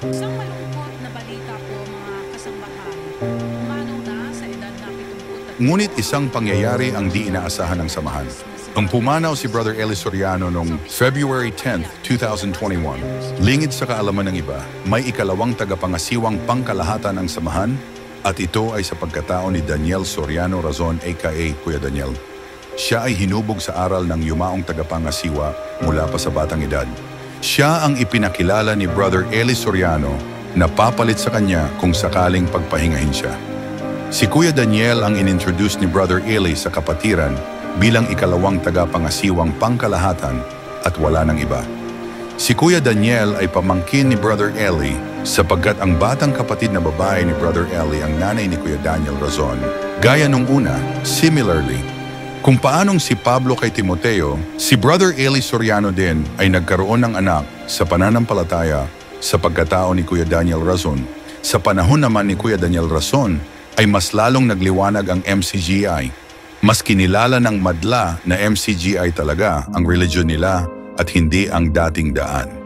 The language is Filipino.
Isang malungkot na balita po mga kasambahay. Umanaw na sa edad na 73. Ngunit isang pangyayari ang di inaasahan ng samahan. Nung pumanaw si Brother Eli Soriano noong February 10, 2021, lingid sa kaalaman ng iba, may ikalawang tagapangasiwang pangkalahatan ng samahan at ito ay sa pagkatao ni Daniel Soriano Razon aka Kuya Daniel. Siya ay hinubog sa aral ng yumaong tagapangasiwa mula pa sa batang edad. Siya ang ipinakilala ni Brother Eli Soriano na papalit sa kanya kung sakaling pagpahingahin siya. Si Kuya Daniel ang inintroduce ni Brother Eli sa kapatiran bilang ikalawang tagapangasiwang pangkalahatan at wala nang iba. Si Kuya Daniel ay pamangkin ni Brother Eli sapagkat ang batang kapatid na babae ni Brother Eli ang nanay ni Kuya Daniel Razon. Gaya nung una, similarly, kung paanong si Pablo kay Timoteo, si Brother Eli Soriano din ay nagkaroon ng anak sa pananampalataya sa pagkatao ni Kuya Daniel Razon. Sa panahon naman ni Kuya Daniel Razon ay mas lalong nagliwanag ang MCGI. Mas kinilala ng madla na MCGI talaga ang religion nila at hindi ang dating daan.